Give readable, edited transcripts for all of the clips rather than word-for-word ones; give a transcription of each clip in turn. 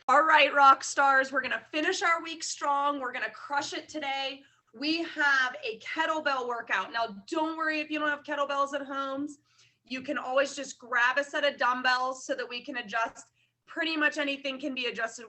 All right, rock stars, we're gonna finish our week strong. We're gonna crush it today. We have a kettlebell workout. Now, don't worry if you don't have kettlebells at home. You can always just grab a set of dumbbells so that we can adjust. Pretty much anything can be adjusted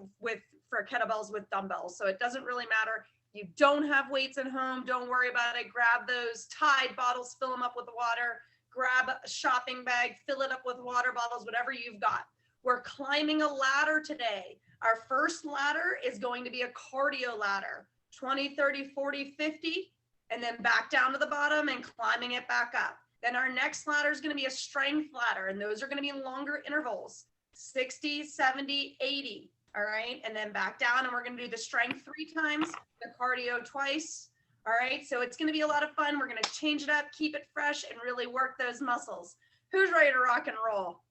for kettlebells with dumbbells. So it doesn't really matter. You don't have weights at home, don't worry about it. Grab those Tide bottles, fill them up with water. Grab a shopping bag, fill it up with water bottles, whatever you've got. We're climbing a ladder today. Our first ladder is going to be a cardio ladder, 20, 30, 40, 50, and then back down to the bottom and climbing it back up. Then our next ladder is going to be a strength ladder, and those are going to be longer intervals, 60, 70, 80. All right. And then back down, and we're going to do the strength 3 times, the cardio twice. All right. So it's going to be a lot of fun. We're going to change it up, keep it fresh, and really work those muscles. Who's ready to rock and roll?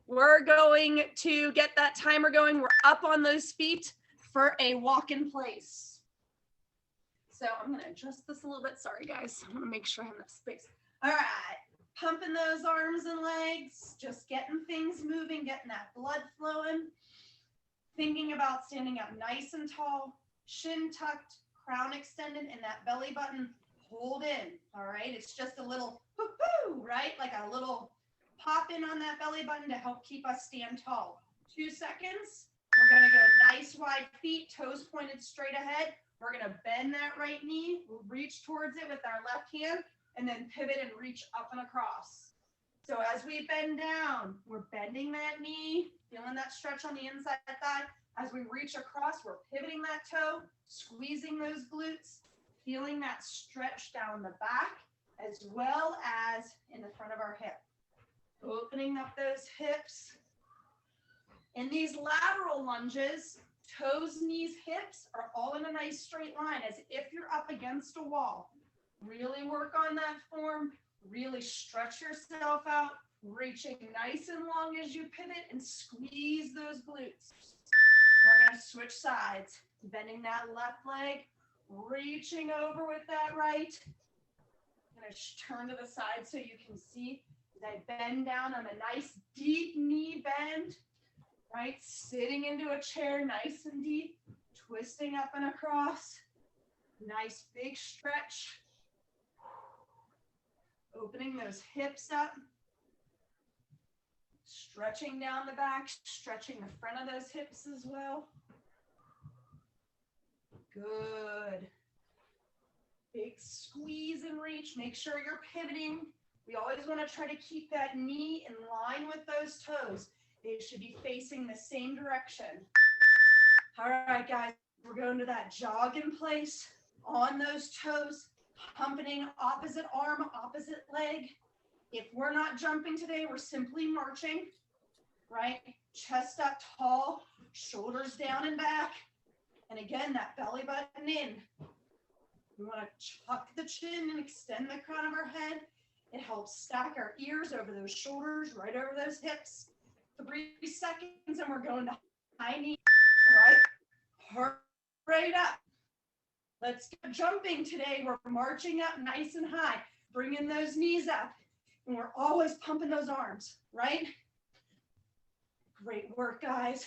We're going to get that timer going. We're up on those feet for a walk in place. So I'm going to adjust this a little bit. Sorry, guys. I want to make sure I have enough space. All right. Pumping those arms and legs, just getting things moving, getting that blood flowing. Thinking about standing up nice and tall, shin tucked, crown extended, and that belly button hold in. All right. It's just a little whoo-hoo, right? Like a little pop in on that belly button to help keep us stand tall. 2 seconds. We're going to go nice wide feet, toes pointed straight ahead. We're going to bend that right knee. We'll reach towards it with our left hand and then pivot and reach up and across. So as we bend down, we're bending that knee, feeling that stretch on the inside thigh. As we reach across, we're pivoting that toe, squeezing those glutes, feeling that stretch down the back as well as in the front of our hip. Opening up those hips. In these lateral lunges, toes, knees, hips are all in a nice straight line as if you're up against a wall. Really work on that form. Really stretch yourself out, reaching nice and long as you pivot and squeeze those glutes. We're going to switch sides, bending that left leg, reaching over with that right. I'm going to turn to the side so you can see as I bend down on a nice deep knee bend, right? Sitting into a chair nice and deep, twisting up and across. Nice big stretch. Opening those hips up. Stretching down the back, stretching the front of those hips as well. Good. Big squeeze and reach. Make sure you're pivoting. We always want to try to keep that knee in line with those toes. They should be facing the same direction. All right, guys, we're going to that jog in place on those toes, pumping opposite arm, opposite leg. If we're not jumping today, we're simply marching, right? Chest up tall, shoulders down and back. And again, that belly button in. We want to tuck the chin and extend the crown of our head. It helps stack our ears over those shoulders, right over those hips. 3 seconds, and we're going to high knee. All right, heart rate up. Let's get jumping today. We're marching up nice and high, bringing those knees up, and we're always pumping those arms, right? Great work, guys.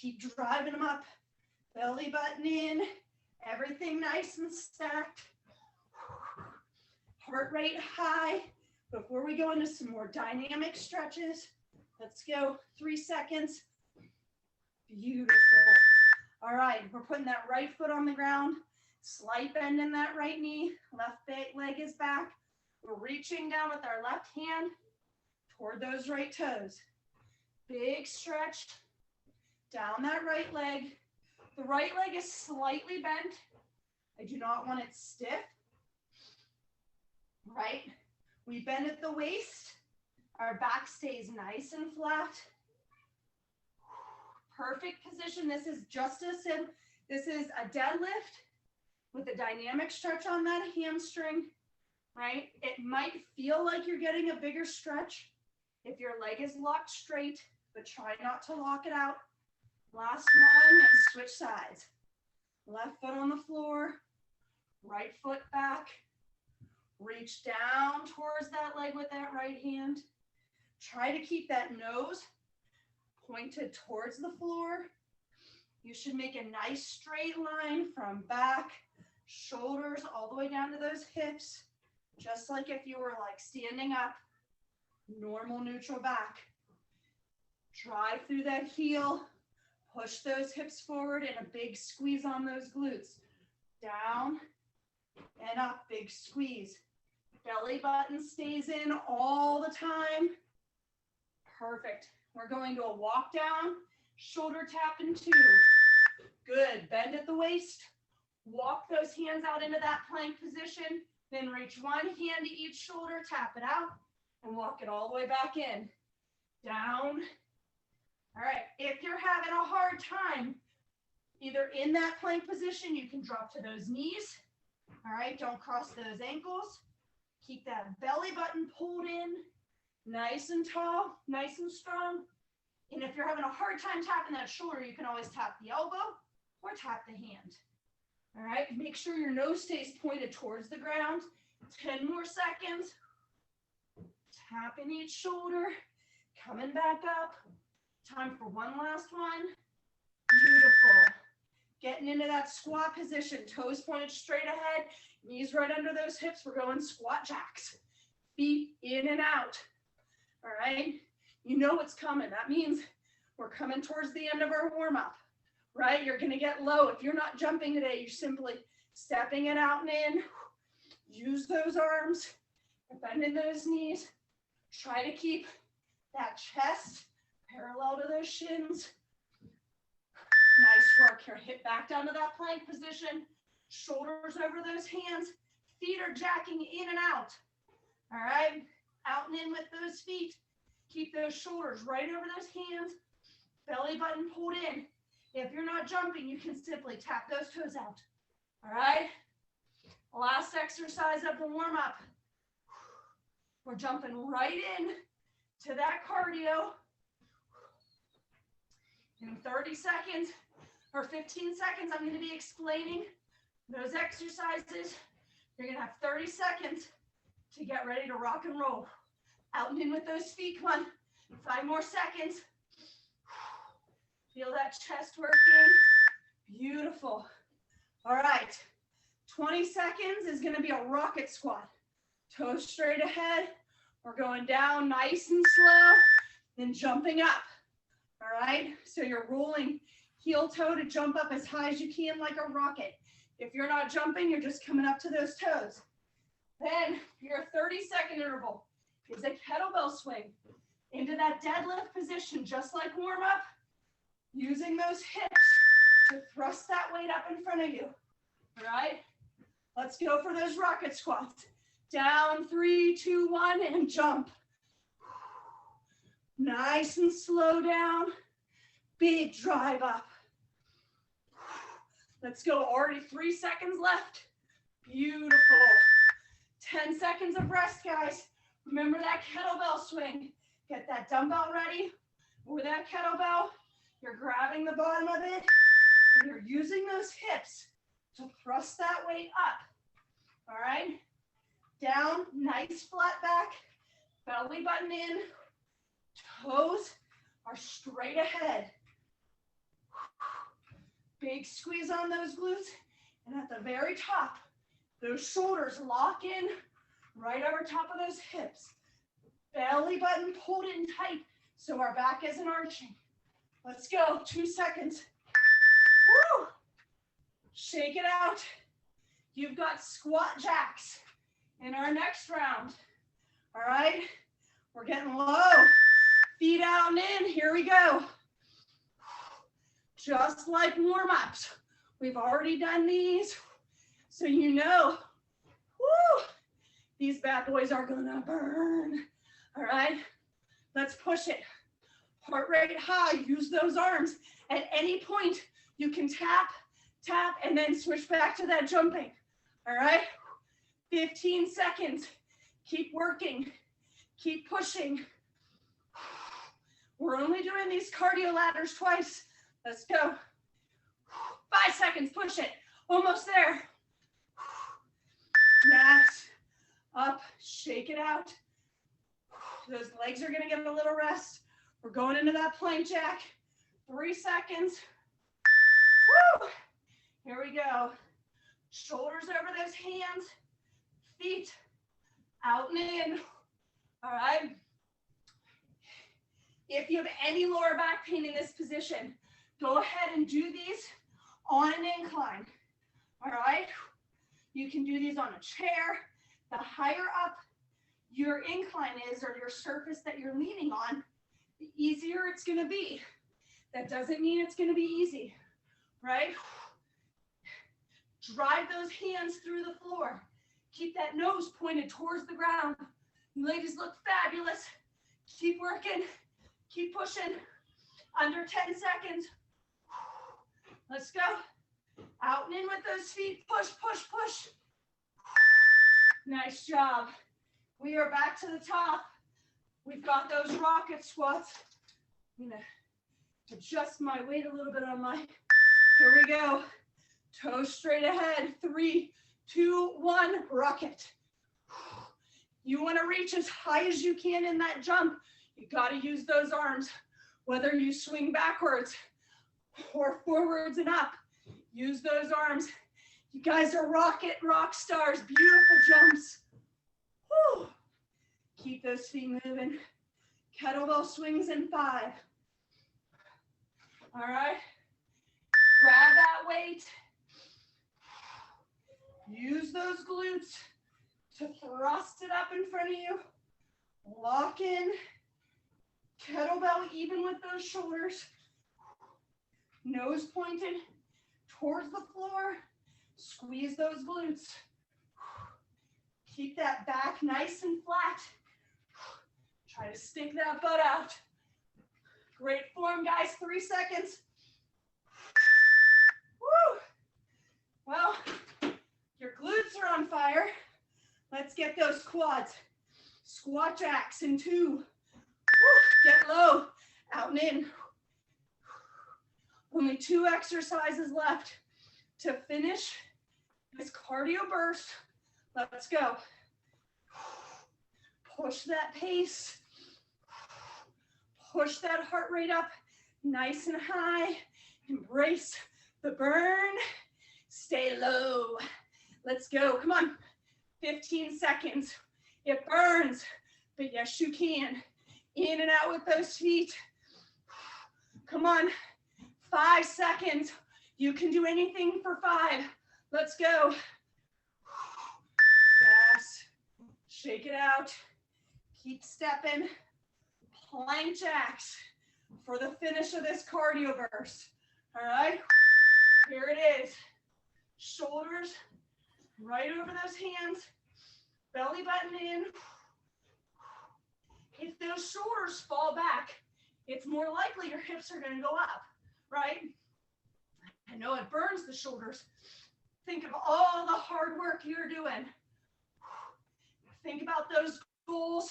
Keep driving them up. Belly button in, everything nice and stacked. Heart rate high. Before we go into some more dynamic stretches, let's go 3 seconds. Beautiful. All right, we're putting that right foot on the ground. Slight bend in that right knee. Left leg is back. We're reaching down with our left hand toward those right toes. Big stretch down that right leg. The right leg is slightly bent. I do not want it stiff. Right? We bend at the waist. Our back stays nice and flat. Perfect position. This is just a sim. This is a deadlift with a dynamic stretch on that hamstring, right? It might feel like you're getting a bigger stretch if your leg is locked straight, but try not to lock it out. Last one, and switch sides. Left foot on the floor, right foot back. Reach down towards that leg with that right hand. Try to keep that nose pointed towards the floor. You should make a nice straight line from back, shoulders all the way down to those hips, just like if you were like standing up, normal neutral back. Drive through that heel, push those hips forward and a big squeeze on those glutes. Down and up, big squeeze. Belly button stays in all the time. Perfect. We're going to a walk down, shoulder tap in 2. Good. Bend at the waist. Walk those hands out into that plank position. Then reach one hand to each shoulder, tap it out, and walk it all the way back in. Down. All right. If you're having a hard time, either in that plank position, you can drop to those knees. All right. Don't cross those ankles. Keep that belly button pulled in, nice and tall, nice and strong. And if you're having a hard time tapping that shoulder, you can always tap the elbow or tap the hand. All right, make sure your nose stays pointed towards the ground. 10 more seconds. Tapping each shoulder, coming back up. Time for one last one. Beautiful. Getting into that squat position, toes pointed straight ahead, knees right under those hips. We're going squat jacks. Feet in and out. All right, you know what's coming. That means we're coming towards the end of our warm-up, right? You're gonna get low. If you're not jumping today, you're simply stepping it out and in. Use those arms, bending those knees. Try to keep that chest parallel to those shins. Nice work here. Hit back down to that plank position. Shoulders over those hands. Feet are jacking in and out. All right, out and in with those feet. Keep those shoulders right over those hands. Belly button pulled in. If you're not jumping, you can simply tap those toes out. All right, last exercise of the warm-up. We're jumping right in to that cardio. In 30 seconds or 15 seconds, I'm going to be explaining those exercises. You're going to have 30 seconds to get ready to rock and roll. Out and in with those feet. Come on. 5 more seconds. Feel that chest working. Beautiful. All right. 20 seconds is going to be a rocket squat. Toes straight ahead. We're going down nice and slow, then jumping up. All right. So you're rolling heel toe to jump up as high as you can like a rocket. If you're not jumping, you're just coming up to those toes. Then your 30-second interval is a kettlebell swing into that deadlift position, just like warm up, using those hips to thrust that weight up in front of you. All right, let's go for those rocket squats. Down, 3, 2, 1, and jump. Nice and slow down. Big drive up. Let's go. Already 3 seconds left. Beautiful. 10 seconds of rest, guys. Remember that kettlebell swing. Get that dumbbell ready. Or that kettlebell. You're grabbing the bottom of it. And you're using those hips to thrust that weight up. All right. Down, nice flat back. Belly button in. Toes are straight ahead. Big squeeze on those glutes. And at the very top, those shoulders lock in right over top of those hips. Belly button pulled in tight so our back isn't arching. Let's go. 2 seconds. Woo! Shake it out. You've got squat jacks in our next round. All right. We're getting low. Feet out and in. Here we go. Just like warm-ups. We've already done these. So you know, woo, these bad boys are gonna burn. All right, let's push it. Heart rate high, use those arms. At any point, you can tap, tap, and then switch back to that jumping. All right, 15 seconds. Keep working, keep pushing. We're only doing these cardio ladders twice. Let's go. 5 seconds, push it. Almost there. Max, up, shake it out. Those legs are gonna get a little rest. We're going into that plank jack. 3 seconds. Woo. Here we go. Shoulders over those hands, feet out and in. All right. If you have any lower back pain in this position, go ahead and do these on an incline. All right. You can do these on a chair. The higher up your incline is, or your surface that you're leaning on, the easier it's going to be. That doesn't mean it's going to be easy, right? Drive those hands through the floor. Keep that nose pointed towards the ground. You ladies look fabulous. Keep working. Keep pushing. Under 10 seconds. Let's go. Out and in with those feet. Push, push, push. Nice job. We are back to the top. We've got those rocket squats. I'm gonna adjust my weight a little bit on my, here we go. Toes straight ahead. 3, 2, 1, rocket. You wanna reach as high as you can in that jump. You gotta use those arms. Whether you swing backwards or forwards and up, use those arms. You guys are rock stars, beautiful jumps. Whew. Keep those feet moving. Kettlebell swings in 5. All right, grab that weight. Use those glutes to thrust it up in front of you. Lock in. Kettlebell even with those shoulders. Nose pointed towards the floor. Squeeze those glutes. Keep that back nice and flat. Try to stick that butt out. Great form, guys. 3 seconds. Woo! Well, your glutes are on fire. Let's get those quads. Squat jacks in 2. Woo! Get low, out and in. Only 2 exercises left to finish this cardio burst. Let's go. Push that pace. Push that heart rate up nice and high. Embrace the burn. Stay low. Let's go. Come on. 15 seconds. It burns, but yes, you can. In and out with those feet. Come on. 5 seconds. You can do anything for 5. Let's go. Yes. Shake it out. Keep stepping. Plank jacks for the finish of this cardio burst. All right. Here it is. Shoulders right over those hands. Belly button in. If those shoulders fall back, it's more likely your hips are going to go up, right? I know it burns the shoulders. Think of all the hard work you're doing. Think about those goals.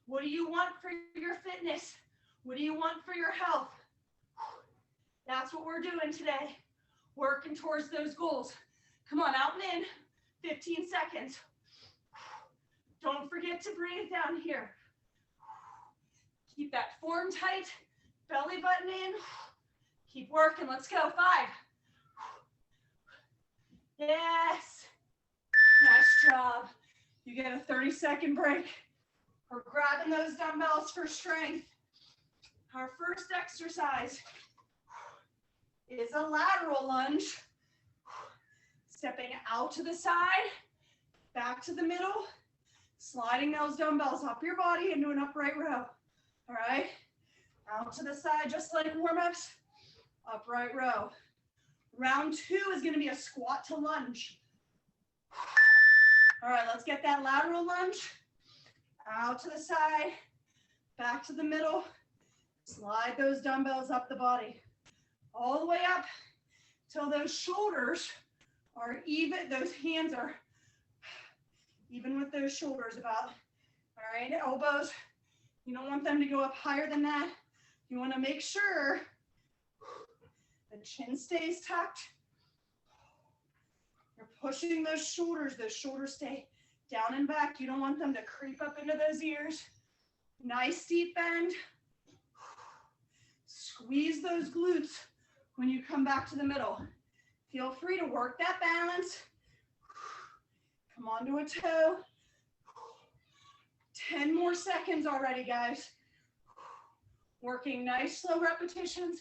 What do you want for your fitness? What do you want for your health? That's what we're doing today. Working towards those goals. Come on, out and in. 15 seconds. Don't forget to breathe down here. Keep that form tight. Belly button in. Keep working. Let's go. 5. Yes. Nice job. You get a 30-second break. We're grabbing those dumbbells for strength. Our first exercise is a lateral lunge. Stepping out to the side, back to the middle, sliding those dumbbells up your body into an upright row. All right? Out to the side, just like warm-ups, upright row. Round 2 is going to be a squat to lunge. All right, let's get that lateral lunge. Out to the side, back to the middle. Slide those dumbbells up the body. All the way up till those shoulders are even, those hands are even with those shoulders about. All right, elbows, you don't want them to go up higher than that. You want to make sure the chin stays tucked. You're pushing those shoulders stay down and back. You don't want them to creep up into those ears. Nice deep bend. Squeeze those glutes when you come back to the middle. Feel free to work that balance. Come onto a toe. 10 more seconds already, guys. Working nice, slow repetitions.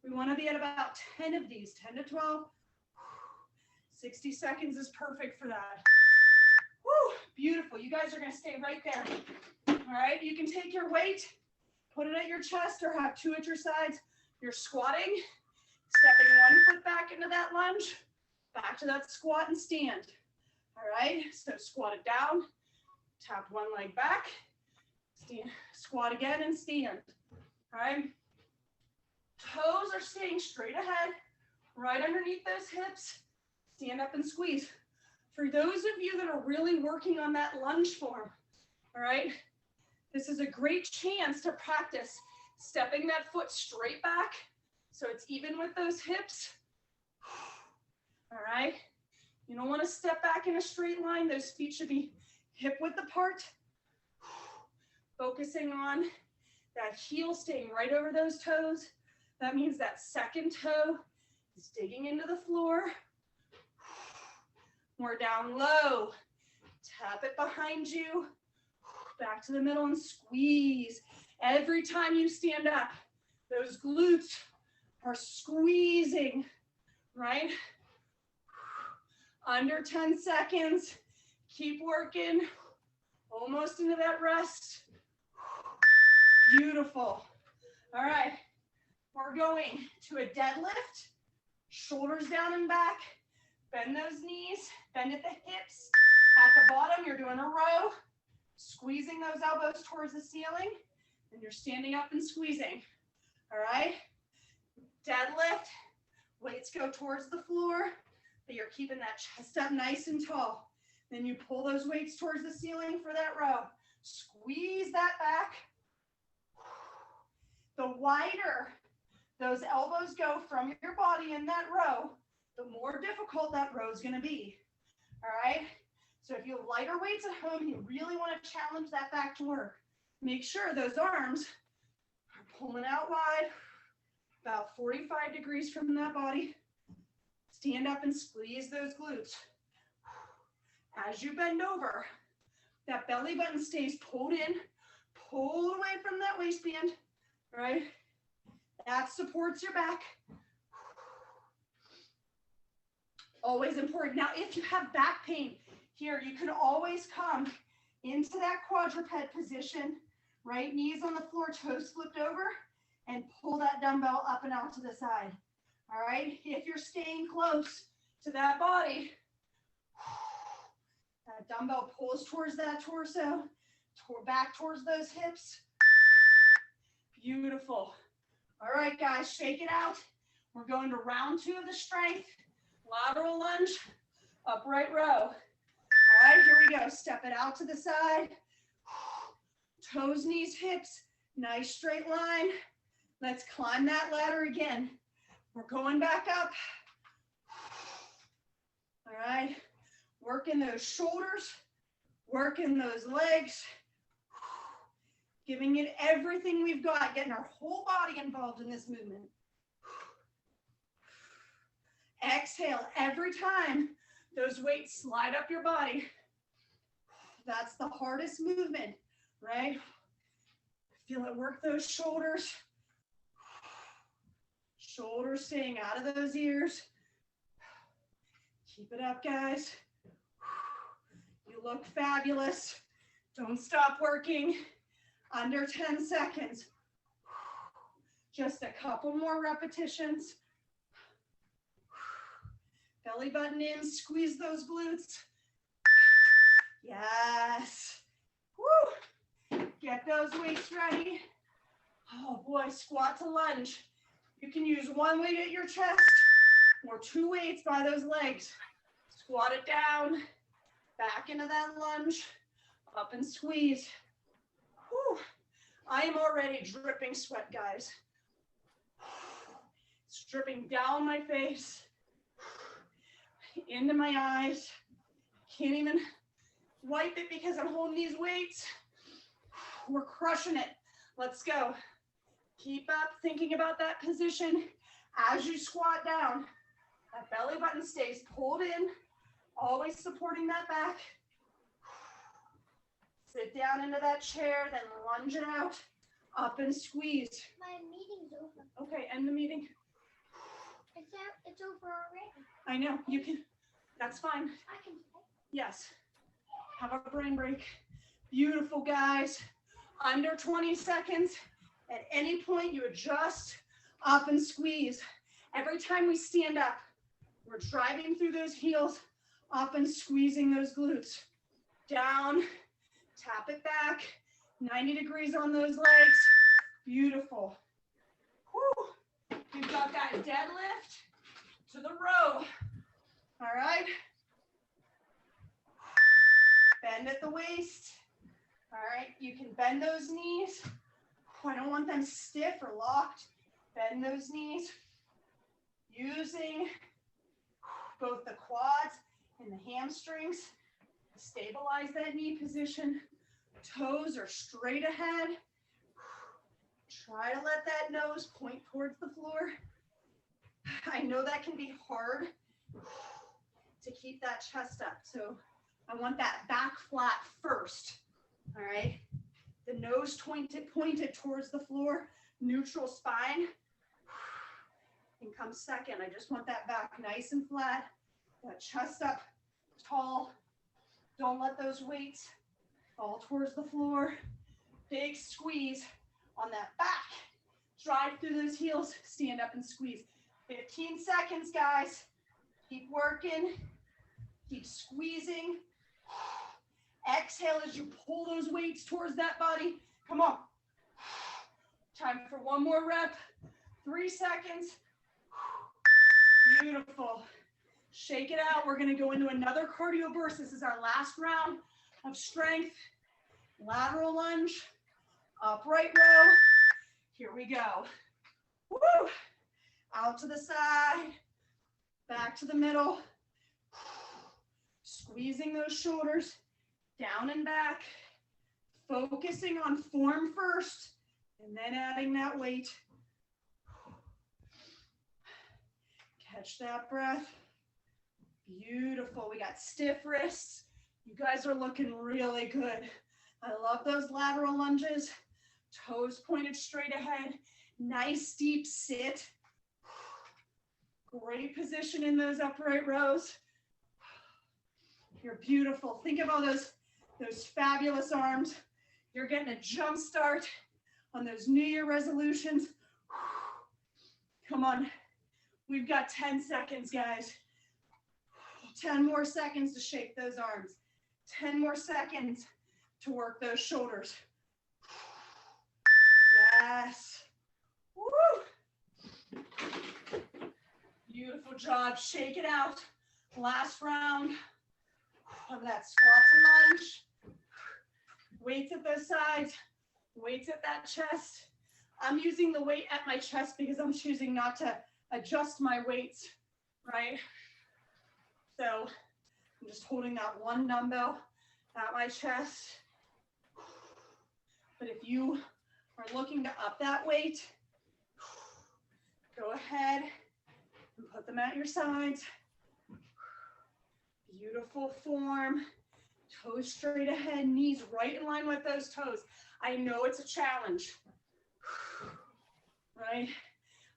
We want to be at about 10 of these, 10 to 12. 60 seconds is perfect for that. Woo, beautiful. You guys are going to stay right there. All right, you can take your weight, put it at your chest or have two at your sides. You're squatting, stepping one foot back into that lunge, back to that squat and stand. All right, so squat it down, tap one leg back, stand, squat again and stand. All right, toes are staying straight ahead, right underneath those hips. Stand up and squeeze. For those of you that are really working on that lunge form, all right, this is a great chance to practice stepping that foot straight back so it's even with those hips. All right, you don't want to step back in a straight line. Those feet should be hip width apart. Focusing on that heel staying right over those toes. That means that second toe is digging into the floor. More down low. Tap it behind you. Back to the middle and squeeze. Every time you stand up, those glutes are squeezing, right? Under 10 seconds. Keep working. Almost into that rest. Beautiful. All right. We're going to a deadlift. Shoulders down and back. Bend those knees, bend at the hips. At the bottom, you're doing a row, squeezing those elbows towards the ceiling, and you're standing up and squeezing. All right? Deadlift, weights go towards the floor, but you're keeping that chest up nice and tall. Then you pull those weights towards the ceiling for that row. Squeeze that back. The wider those elbows go from your body in that row, the more difficult that row is going to be. All right? So if you have lighter weights at home, you really want to challenge that back to work. Make sure those arms are pulling out wide, about 45 degrees from that body. Stand up and squeeze those glutes. As you bend over, that belly button stays pulled in, pull away from that waistband, all right? That supports your back. Always important. Now, if you have back pain here, you can always come into that quadruped position, right? Knees on the floor, toes flipped over, and pull that dumbbell up and out to the side. All right? If you're staying close to that body, that dumbbell pulls towards that torso, back towards those hips. Beautiful. All right, guys, shake it out. We're going to round 2 of the strength. Lateral lunge, upright row. All right, here we go. Step it out to the side. Toes, knees, hips. Nice straight line. Let's climb that ladder again. We're going back up. All right. Working those shoulders. Working those legs. Giving it everything we've got. Getting our whole body involved in this movement. Exhale every time those weights slide up your body. That's the hardest movement, right? Feel it work those shoulders. Shoulders staying out of those ears. Keep it up, guys. You look fabulous. Don't stop working. Under 10 seconds. Just a couple more repetitions. Belly button in, squeeze those glutes. Yes. Woo. Get those weights ready. Oh boy, squat to lunge. You can use one weight at your chest or 2 weights by those legs. Squat it down, back into that lunge, up and squeeze. Whew. I am already dripping sweat, guys. It's dripping down my face, into my eyes. Can't even wipe it because I'm holding these weights. We're crushing it. Let's go. Keep up thinking about that position As you squat down, that belly button stays pulled in, always supporting that back. Sit down into that chair, then lunge it out, up and squeeze. My meeting's over. Okay, end the meeting. It's over already. I know, you can, that's fine. I can say. Yes. Have a brain break. Beautiful, guys. Under 20 seconds. At any point, you adjust, up and squeeze. Every time we stand up, we're driving through those heels, up and squeezing those glutes. Down, tap it back, 90 degrees on those legs. Beautiful. Whew. We've got that deadlift to the row. All right. Bend at the waist. All right, you can bend those knees. I don't want them stiff or locked. Bend those knees. Using both the quads and the hamstrings to stabilize that knee position. Toes are straight ahead. Try to let that nose point towards the floor. I know that can be hard to keep that chest up. So I want that back flat first. All right. The nose pointed towards the floor, neutral spine. And come second. I just want that back nice and flat, that chest up tall. Don't let those weights fall towards the floor. Big squeeze on that back. Drive through those heels, stand up and squeeze. 15 seconds, guys. Keep working, keep squeezing. Exhale as you pull those weights towards that body. Come on. Time for one more rep. 3 seconds. Beautiful. Shake it out. We're going to go into another cardio burst. This is our last round of strength. Lateral lunge, upright row. Here we go. Woo! Out to the side, back to the middle. Squeezing those shoulders. Down and back, focusing on form first, and then adding that weight. Catch that breath. Beautiful. We got stiff wrists. You guys are looking really good. I love those lateral lunges. Toes pointed straight ahead. Nice deep sit. Great position in those upright rows. You're beautiful. Think of all those fabulous arms. You're getting a jump start on those New Year resolutions. Come on. We've got 10 seconds, guys. 10 more seconds to shake those arms. 10 more seconds to work those shoulders. Yes. Woo. Beautiful job. Shake it out. Last round of that squat to lunge. Weights at those sides, weights at that chest. I'm using the weight at my chest because I'm choosing not to adjust my weights, right? So I'm just holding that one dumbbell at my chest. But if you are looking to up that weight, go ahead and put them at your sides. Beautiful form. Toes straight ahead, knees right in line with those toes. I know it's a challenge, right?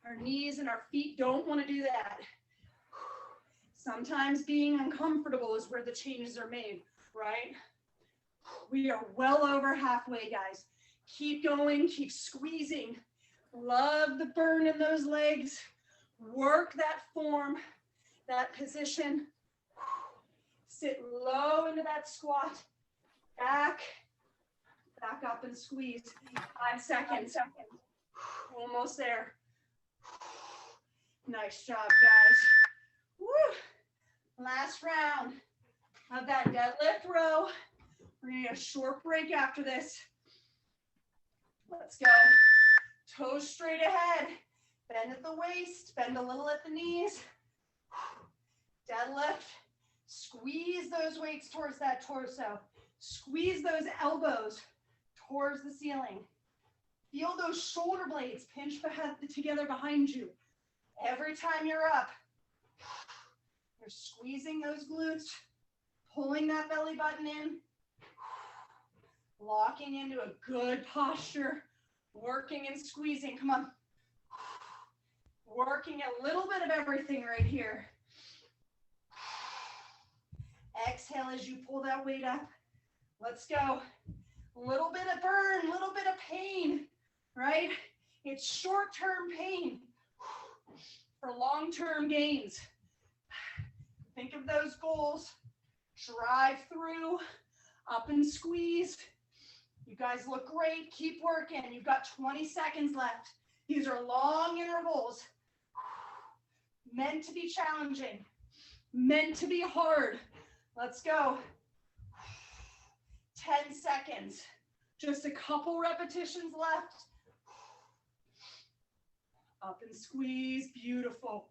Our knees and our feet don't want to do that. Sometimes being uncomfortable is where the changes are made, right? We are well over halfway, guys. Keep going, keep squeezing. Love the burn in those legs. Work that form, that position. Sit low into that squat. Back up and squeeze. 5 seconds. Almost there. Nice job, guys. Woo. Last round of that deadlift row. We're gonna get a short break after this. Let's go. Toes straight ahead. Bend at the waist, bend a little at the knees. Deadlift. Squeeze those weights towards that torso. Squeeze those elbows towards the ceiling. Feel those shoulder blades pinch together behind you. Every time you're up, you're squeezing those glutes, pulling that belly button in, locking into a good posture, working and squeezing. Come on. Working a little bit of everything right here. Exhale as you pull that weight up. Let's go. Little bit of burn, little bit of pain, right? It's short-term pain for long-term gains. Think of those goals. Drive through, up and squeeze. You guys look great. Keep working. You've got 20 seconds left. These are long intervals. Meant to be challenging. Meant to be hard. Let's go. 10 seconds. Just a couple repetitions left. Up and squeeze. Beautiful.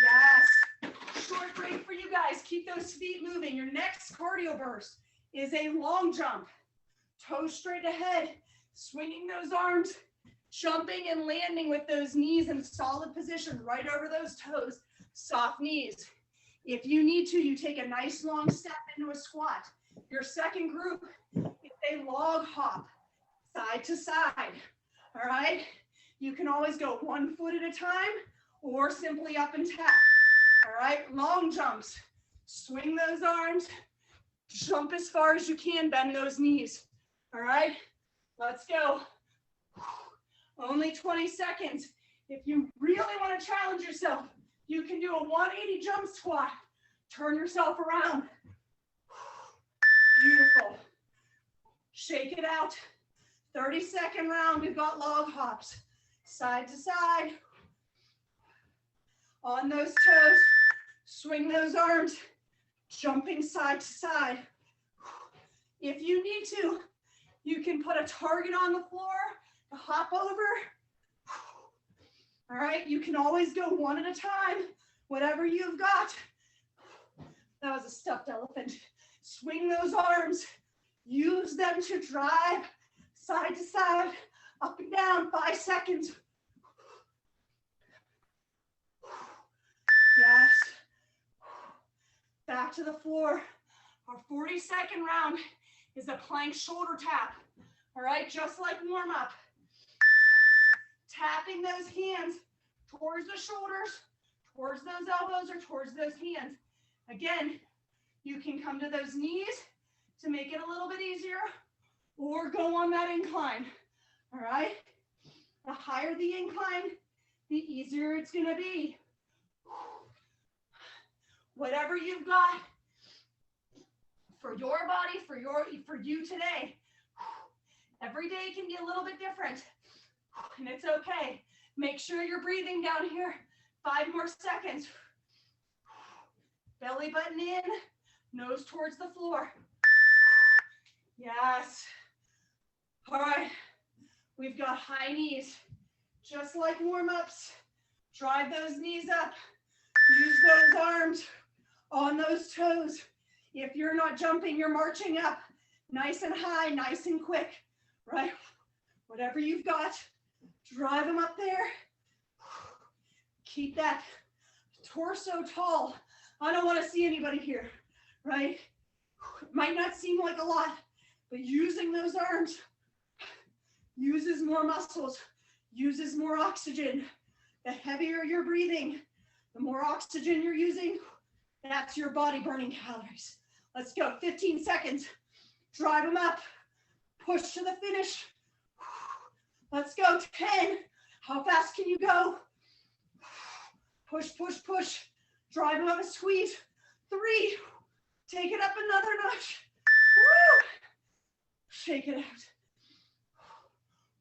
Yes. Short break for you guys. Keep those feet moving. Your next cardio burst is a long jump. Toes straight ahead. Swinging those arms. Jumping and landing with those knees in solid position right over those toes. Soft knees. If you need to, you take a nice long step into a squat. Your second group is a log hop, side to side. All right? You can always go 1 foot at a time or simply up and tap. All right? Long jumps. Swing those arms. Jump as far as you can. Bend those knees. All right? Let's go. Only 20 seconds. If you really want to challenge yourself, you can do a 180 jump squat. Turn yourself around. Beautiful. Shake it out. 30-second round. We've got log hops. Side to side. On those toes. Swing those arms. Jumping side to side. If you need to, you can put a target on the floor to hop over. All right, you can always go one at a time, whatever you've got. That was a stuffed elephant. Swing those arms. Use them to drive side to side, up and down, 5 seconds. Yes. Back to the floor. Our 40-second round is a plank shoulder tap. All right, just like warm up. Tapping those hands towards the shoulders, towards those elbows, or towards those hands. Again, you can come to those knees to make it a little bit easier, or go on that incline. All right? The higher the incline, the easier it's going to be. Whatever you've got for your body, for you today. Every day can be a little bit different. And it's okay. Make sure you're breathing down here. 5 more seconds. Belly button in, nose towards the floor. Yes. All right. We've got high knees. Just like warm-ups. Drive those knees up. Use those arms on those toes. If you're not jumping, you're marching up. Nice and high, nice and quick. Right? Whatever you've got. Drive them up there. Keep that torso tall. I don't want to see anybody here, right? It might not seem like a lot, but using those arms uses more muscles, uses more oxygen. The heavier you're breathing, the more oxygen you're using, that's your body burning calories. Let's go, 15 seconds. Drive them up. Push to the finish. Let's go, 10. How fast can you go? Push, push, push. Drive them up and squeeze. 3. Take it up another notch. Woo! Shake it out.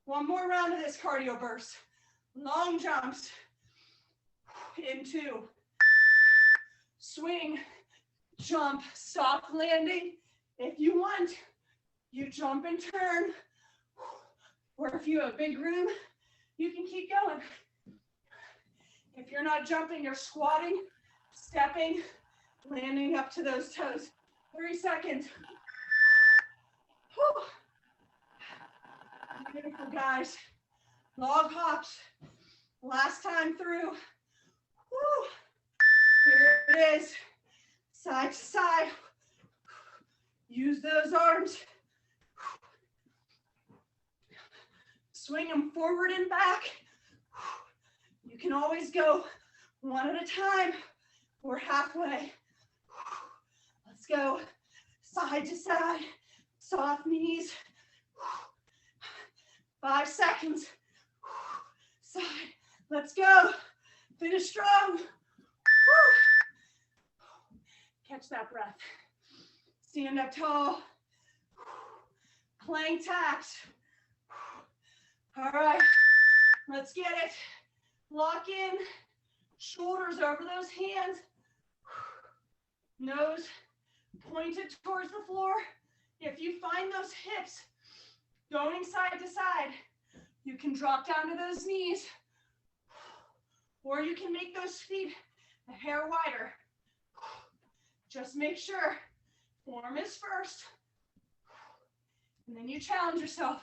One more round of this cardio burst. Long jumps. In 2. Swing, jump, soft landing. If you want, you jump and turn. Or if you have big room, you can keep going. If you're not jumping, you're squatting, stepping, landing up to those toes. 3 seconds. Whew. Beautiful, guys. Log hops. Last time through. it is. Side to side. Use those arms. Swing them forward and back. You can always go one at a time. We're halfway. Let's go side to side. Soft knees. 5 seconds. Side. Let's go. Finish strong. Catch that breath. Stand up tall. Plank tacks. All right, let's get it. Lock in. Shoulders over those hands. Nose pointed towards the floor. If you find those hips going side to side, you can drop down to those knees, or you can make those feet a hair wider. Just make sure form is first, and then you challenge yourself.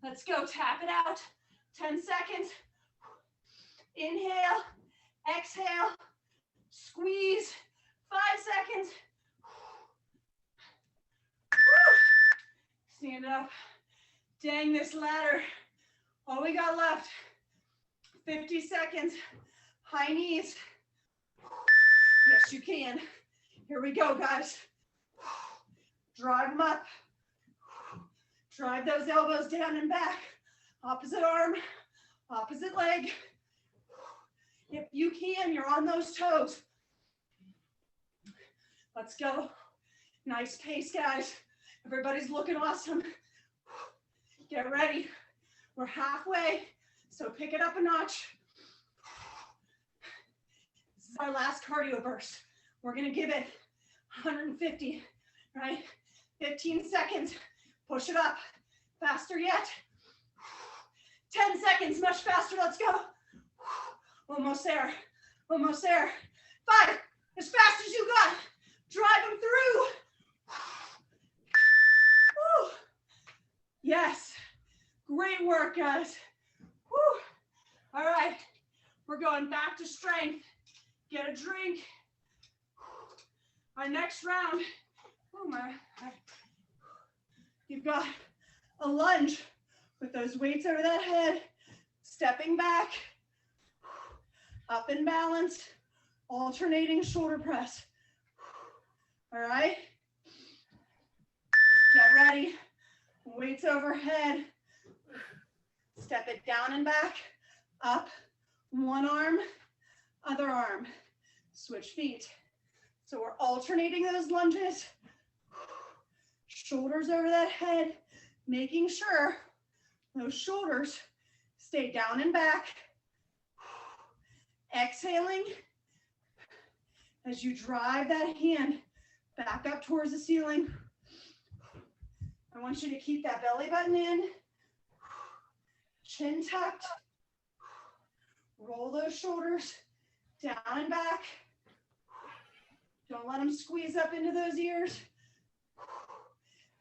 Let's go, tap it out. 10 seconds. Inhale, exhale, squeeze. 5 seconds. Stand up. Dang this ladder. All we got left. 50 seconds. High knees. Yes, you can. Here we go, guys. Drive them up. Drive those elbows down and back. Opposite arm, opposite leg. If you can, you're on those toes. Let's go. Nice pace, guys. Everybody's looking awesome. Get ready. We're halfway, so pick it up a notch. This is our last cardio burst. We're gonna give it 150, right? 15 seconds. Push it up. Faster yet. 10 seconds, much faster. Let's go. Almost there. Almost there. 5, as fast as you got. Drive them through. Woo. Yes. Great work, guys. Woo. All right. We're going back to strength. Get a drink. Our next round. Oh my. You've got a lunge with those weights over that head, stepping back, up in balance, alternating shoulder press. All right? Get ready. Weights overhead. Step it down and back, up, one arm, other arm. Switch feet. So we're alternating those lunges. Shoulders over that head, making sure those shoulders stay down and back. Exhaling as you drive that hand back up towards the ceiling. I want you to keep that belly button in, chin tucked. Roll those shoulders down and back. Don't let them squeeze up into those ears.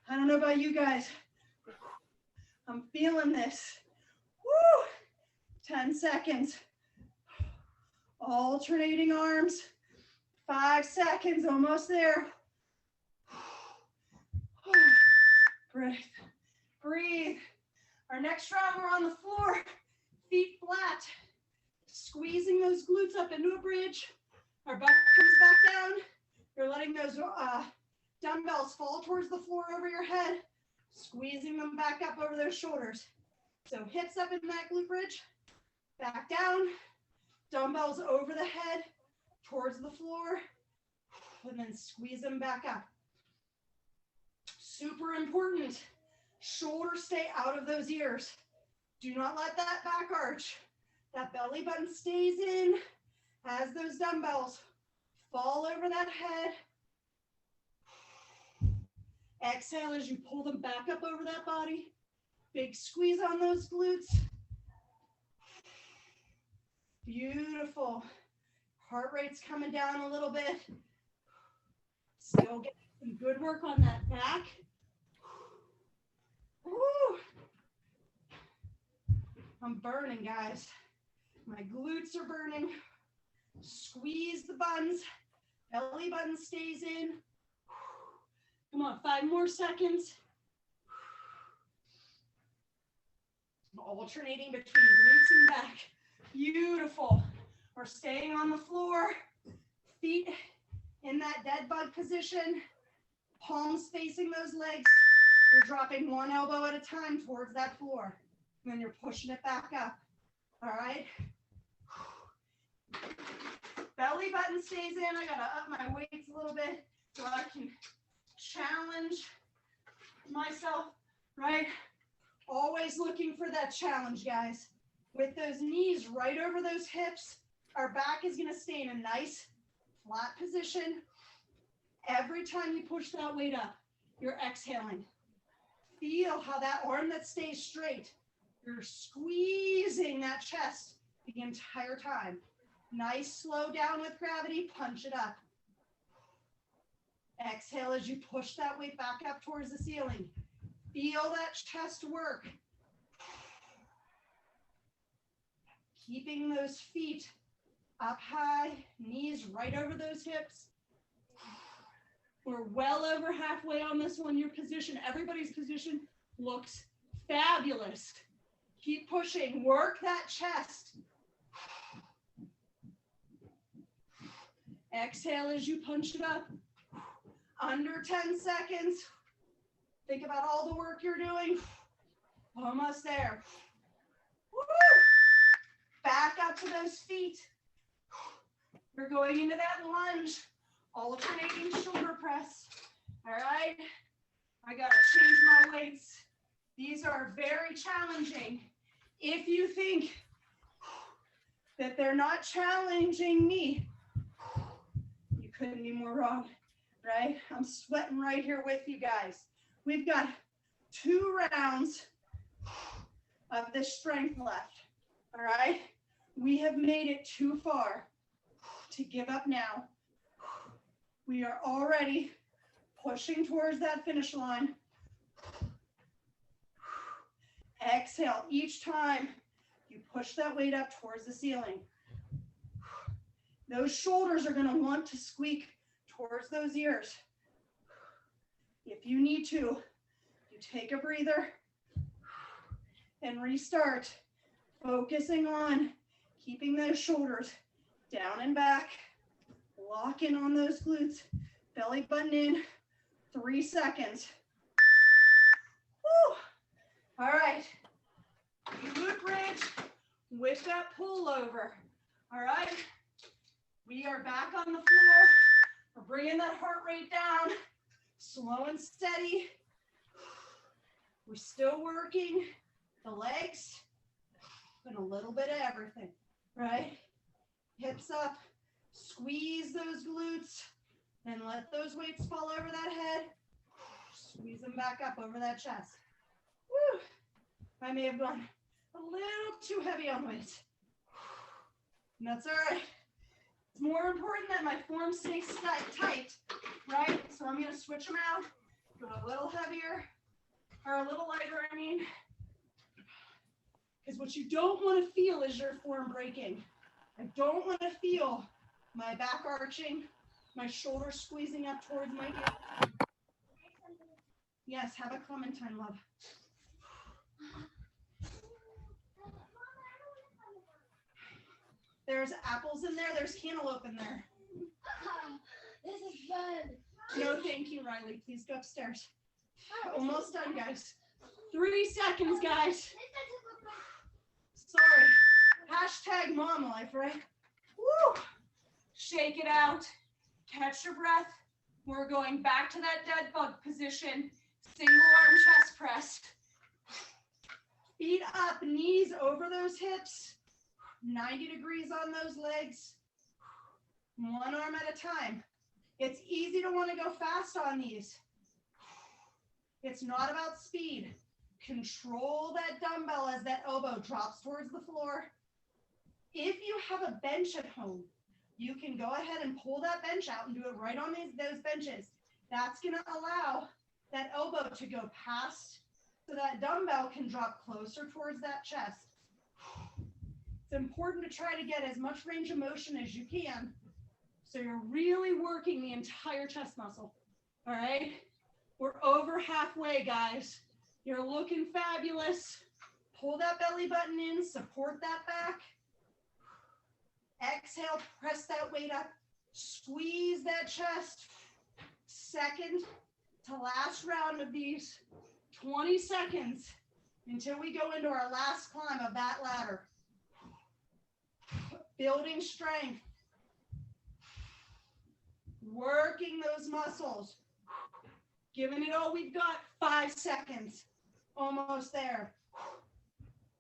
I don't know about you guys. I'm feeling this. Woo! 10 seconds. Alternating arms. 5 seconds, almost there. Breathe. Breathe. Our next round, we're on the floor. Feet flat. Squeezing those glutes up into a bridge. Our butt comes back down. You're letting those dumbbells fall towards the floor over your head, squeezing them back up over those shoulders. So hips up in that glute bridge, back down, dumbbells over the head, towards the floor, and then squeeze them back up. Super important. Shoulders stay out of those ears. Do not let that back arch. That belly button stays in as those dumbbells fall over that head. Exhale as you pull them back up over that body. Big squeeze on those glutes. Beautiful. Heart rate's coming down a little bit. Still getting some good work on that back. Woo. I'm burning, guys. My glutes are burning. Squeeze the buns Belly button stays in. Come on, 5 more seconds. Alternating between glutes and back. Beautiful. We're staying on the floor. Feet in that dead bug position. Palms facing those legs. You're dropping one elbow at a time towards that floor. And then you're pushing it back up. All right. Belly button stays in. I gotta up my weights a little bit so I can challenge myself, right? Always looking for that challenge, guys. With those knees right over those hips, our back is gonna stay in a nice flat position. Every time you push that weight up, you're exhaling. Feel how that arm that stays straight, you're squeezing that chest the entire time. Nice slow down with gravity, punch it up. Exhale as you push that weight back up towards the ceiling. Feel that chest work. Keeping those feet up high, knees right over those hips. We're well over halfway on this one. Your position, everybody's position looks fabulous. Keep pushing, work that chest. Exhale as you punch it up. Under 10 seconds. Think about all the work you're doing. Almost there. Woo! Back up to those feet. We're going into that lunge. Alternating shoulder press. All right. I got to change my weights. These are very challenging. If you think that they're not challenging me, you couldn't be more wrong, right? I'm sweating right here with you guys. We've got 2 rounds of this strength left, all right? We have made it too far to give up now. We are already pushing towards that finish line. Exhale each time you push that weight up towards the ceiling. Those shoulders are going to want to squeak towards those ears. If you need to, you take a breather and restart, focusing on keeping those shoulders down and back. Lock in on those glutes, belly button in, 3 seconds. Woo. All right, glute bridge with that pullover. All right, we are back on the floor. We're bringing that heart rate down, slow and steady. We're still working the legs and a little bit of everything, right? Hips up, squeeze those glutes, and let those weights fall over that head. Squeeze them back up over that chest. Woo. I may have gone a little too heavy on weights. And that's all right. It's more important that my form stays tight, right? So I'm gonna switch them out, go a little heavier, or a little lighter, I mean. Because what you don't want to feel is your form breaking. I don't want to feel my back arching, my shoulders squeezing up towards my hip. Yes, have a Clementine, love. There's apples in there. There's cantaloupe in there. This is fun. No, thank you, Riley. Please go upstairs. Almost done, guys. 3 seconds, guys. Sorry. Hashtag mom life, right? Woo! Shake it out. Catch your breath. We're going back to that dead bug position. Single arm chest press. Feet up, knees over those hips. 90 degrees on those legs. 1 arm at a time. It's easy to want to go fast on these. It's not about speed. Control that dumbbell as that elbow drops towards the floor. If you have a bench at home, you can go ahead and pull that bench out and do it right on those benches. That's going to allow that elbow to go past so that dumbbell can drop closer towards that chest. It's important to try to get as much range of motion as you can So you're really working the entire chest muscle. All right. We're over halfway, guys. You're looking fabulous. Pull that belly button in, support that back. Exhale, press that weight up. Squeeze that chest. Second to last round of these, 20 seconds until we go into our last climb of that ladder. Building strength. Working those muscles. Giving it all we've got. 5 seconds. Almost there.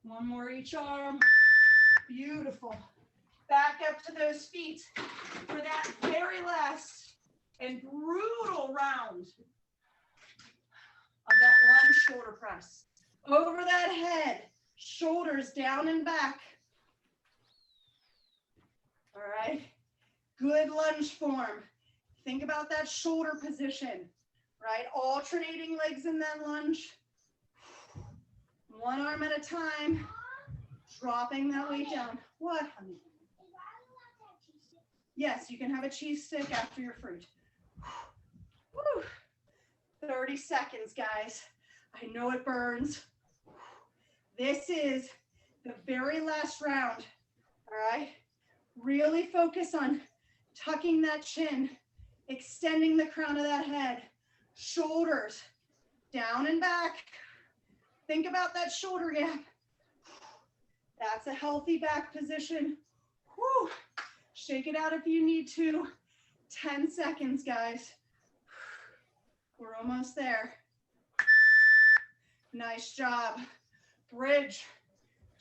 One more each arm. Beautiful. Back up to those feet for that very last and brutal round of that lunge shoulder press. Over that head, shoulders down and back. All right. Good lunge form. Think about that shoulder position, right? Alternating legs in that lunge. One arm at a time, dropping that weight down. What, honey? Yes, you can have a cheese stick after your fruit. Woo. 30 seconds, guys. I know it burns. This is the very last round, all right? Really focus on tucking that chin, extending the crown of that head, shoulders down and back. Think about that shoulder gap. That's a healthy back position. Woo. Shake it out if you need to. 10 seconds, guys. We're almost there. Nice job. Bridge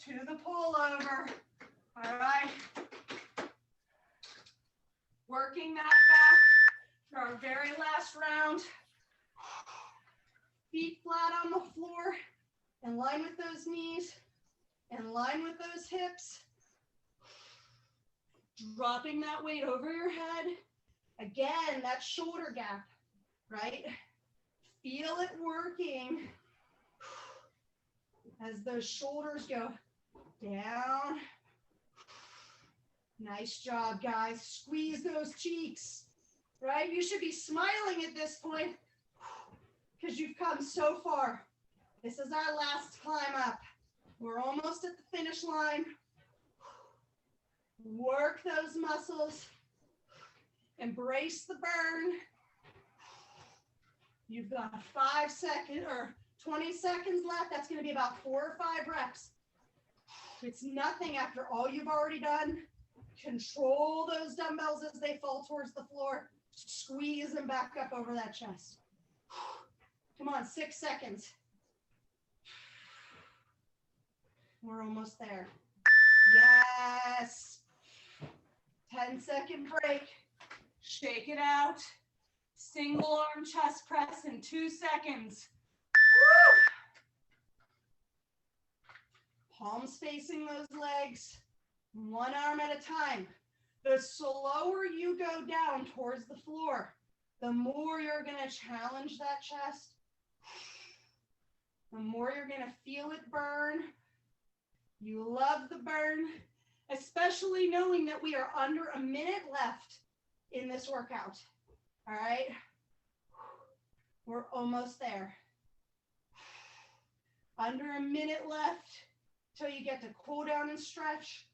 to the pullover. All right. Working that back for our very last round. Feet flat on the floor, in line with those knees, in line with those hips. Dropping that weight over your head. Again, that shoulder gap, right? Feel it working as those shoulders go down. Nice job, guys. Squeeze those cheeks, right? You should be smiling at this point because you've come so far. This is our last climb up. We're almost at the finish line. Work those muscles. Embrace the burn. You've got 5 seconds or 20 seconds left. That's going to be about 4 or 5 reps. It's nothing after all you've already done. Control those dumbbells as they fall towards the floor. Squeeze them back up over that chest. Come on, 6 seconds. We're almost there. Yes. 10-second break. Shake it out. Single arm chest press in 2 seconds. Woo! Palms facing those legs. One arm at a time. The slower you go down towards the floor, the more you're going to challenge that chest. The more you're going to feel it burn. You love the burn, especially knowing that we are under a minute left in this workout. All right. We're almost there. Under a minute left till you get to cool down and stretch.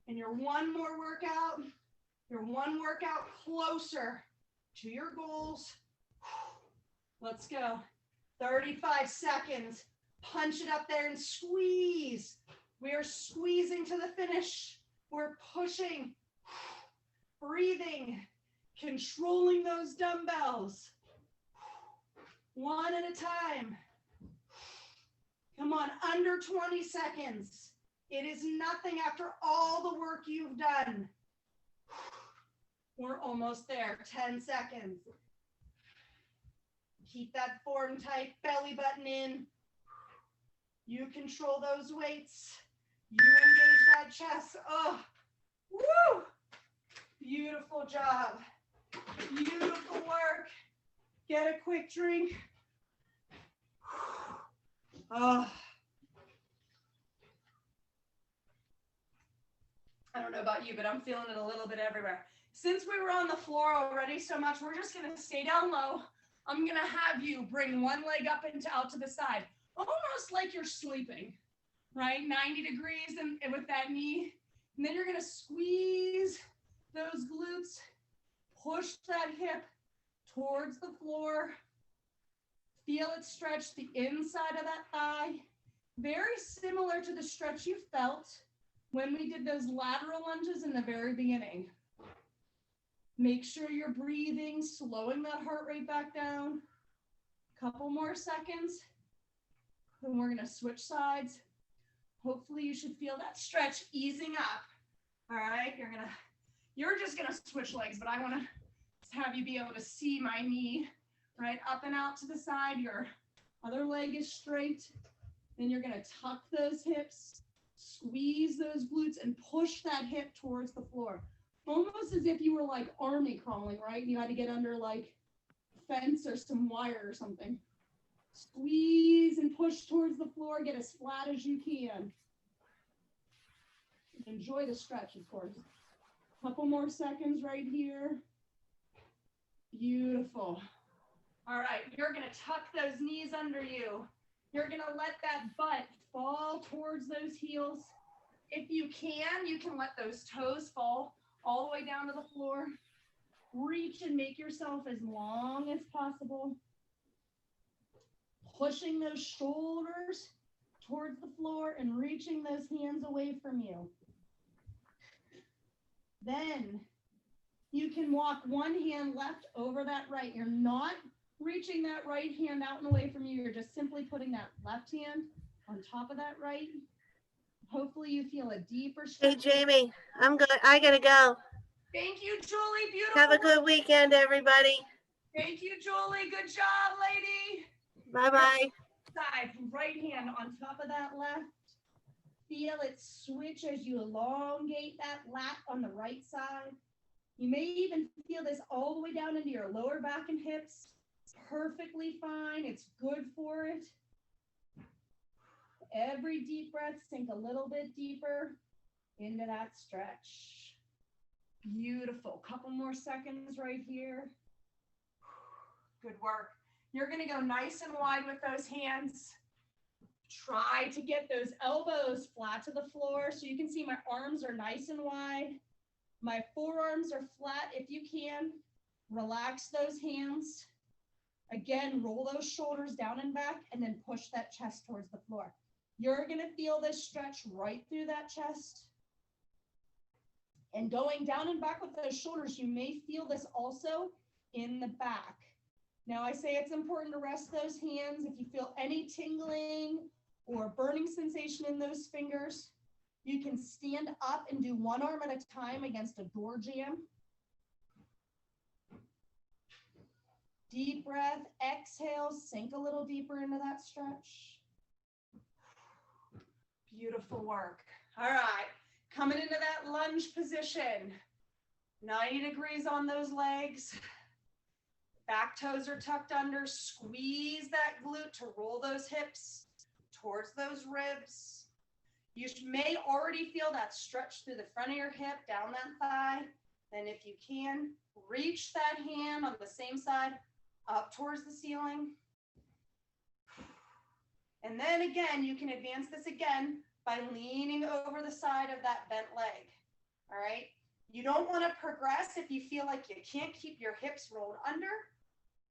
And you're one workout closer to your goals. Let's go. 35 seconds. Punch it up there and squeeze. We are squeezing to the finish. We're pushing, breathing, controlling those dumbbells. One at a time. Come on, under 20 seconds. It is nothing after all the work you've done. We're almost there. 10 seconds. Keep that form tight, belly button in. You control those weights. You engage that chest. Oh, woo! Beautiful job. Beautiful work. Get a quick drink. Oh. I don't know about you, but I'm feeling it a little bit everywhere. Since we were on the floor already so much, we're just gonna stay down low. I'm gonna have you bring one leg up and out to the side, almost like you're sleeping, right? 90 degrees and with that knee. And then you're gonna squeeze those glutes, push that hip towards the floor. Feel it stretch the inside of that thigh. Very similar to the stretch you felt when we did those lateral lunges in the very beginning. Make sure you're breathing, slowing that heart rate back down. Couple more seconds. Then we're gonna switch sides. Hopefully you should feel that stretch easing up. All right, you're just gonna switch legs, but I wanna have you be able to see my knee, right? Up and out to the side, your other leg is straight. Then you're gonna tuck those hips, squeeze those glutes, and push that hip towards the floor. Almost as if you were like army crawling, right? You had to get under like a fence or some wire or something. Squeeze and push towards the floor, get as flat as you can. Enjoy the stretch, of course. Couple more seconds right here. Beautiful. All right, you're gonna tuck those knees under you. You're gonna let that butt fall towards those heels. If you can let those toes fall all the way down to the floor. Reach and make yourself as long as possible. Pushing those shoulders towards the floor and reaching those hands away from you. Then you can walk one hand left over that right. You're not reaching that right hand out and away from you. You're just simply putting that left hand on top of that right. Hopefully you feel a deeper stretch. Hey, Jamie, I'm good. I gotta go. Thank you, Julie. Beautiful. Have a good weekend, everybody. Thank you, Julie. Good job, lady. Bye-bye. Side, right hand on top of that left. Feel it switch as you elongate that lat on the right side. You may even feel this all the way down into your lower back and hips. Perfectly fine. It's good for it. Every deep breath, sink a little bit deeper into that stretch. Beautiful. Couple more seconds right here. Good work. You're going to go nice and wide with those hands. Try to get those elbows flat to the floor so you can see my arms are nice and wide. My forearms are flat if you can. Relax those hands. Again, roll those shoulders down and back and then push that chest towards the floor. You're going to feel this stretch right through that chest. And going down and back with those shoulders, you may feel this also in the back. Now, I say it's important to rest those hands. If you feel any tingling or burning sensation in those fingers, you can stand up and do one arm at a time against a door jamb. Deep breath, exhale, sink a little deeper into that stretch. Beautiful work. All right, coming into that lunge position. 90 degrees on those legs. Back toes are tucked under. Squeeze that glute to roll those hips towards those ribs. You may already feel that stretch through the front of your hip, down that thigh. And if you can, reach that hand on the same side up towards the ceiling. And then again, you can advance this again by leaning over the side of that bent leg. All right. You don't want to progress if you feel like you can't keep your hips rolled under,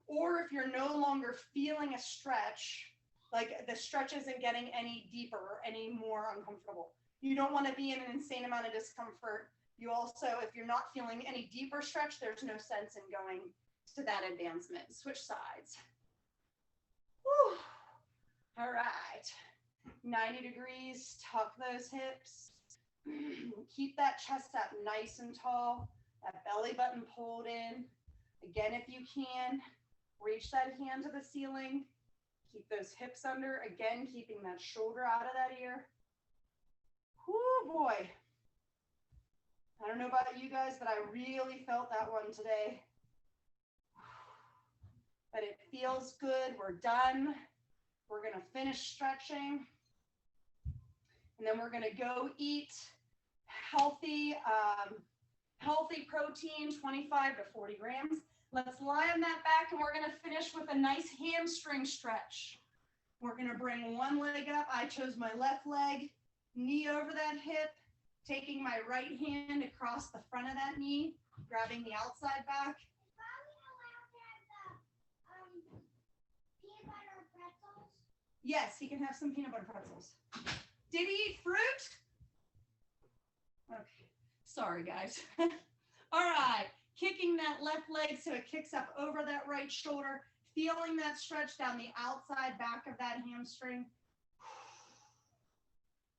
or if you're no longer feeling a stretch, like the stretch isn't getting any deeper or any more uncomfortable. You don't want to be in an insane amount of discomfort. You also, if you're not feeling any deeper stretch, there's no sense in going to that advancement. Switch sides. Whew. All right. 90 degrees, tuck those hips. Keep that chest up nice and tall, that belly button pulled in. Again, if you can, reach that hand to the ceiling. Keep those hips under. Again, keeping that shoulder out of that ear. Whoo, boy. I don't know about you guys, but I really felt that one today. But it feels good. We're done. We're going to finish stretching. And then we're going to go eat healthy, healthy protein, 25 to 40 grams. Let's lie on that back and we're gonna finish with a nice hamstring stretch. We're gonna bring one leg up. I chose my left leg, knee over that hip, taking my right hand across the front of that knee, grabbing the outside back. Peanut butter pretzels? Yes, he can have some peanut butter pretzels. Did he eat fruit? Okay, sorry guys. All right, kicking that left leg so it kicks up over that right shoulder, feeling that stretch down the outside back of that hamstring.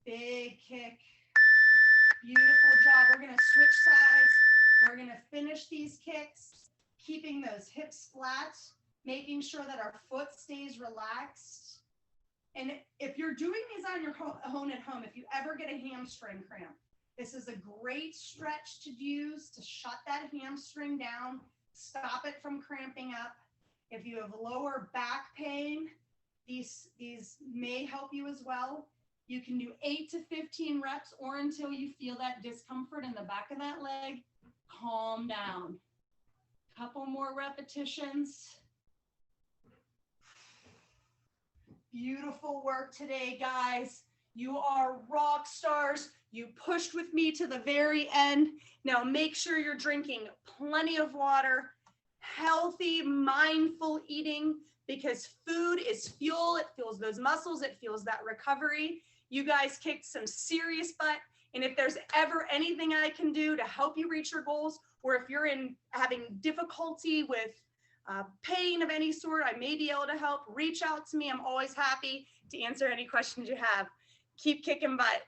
Big kick. Beautiful job. We're gonna switch sides. We're gonna finish these kicks, keeping those hips flat, making sure that our foot stays relaxed. And if you're doing these on your own at home, if you ever get a hamstring cramp, this is a great stretch to use to shut that hamstring down, stop it from cramping up. If you have lower back pain, these may help you as well. You can do 8 to 15 reps or until you feel that discomfort in the back of that leg. Calm down. Couple more repetitions. Beautiful work today, guys. You are rock stars. You pushed with me to the very end. Now make sure you're drinking plenty of water, healthy, mindful eating, because food is fuel. It fuels those muscles. It fuels that recovery. You guys kicked some serious butt. And if there's ever anything I can do to help you reach your goals, or if you're having difficulty with pain of any sort, I may be able to help. Reach out to me. I'm always happy to answer any questions you have. Keep kicking butt.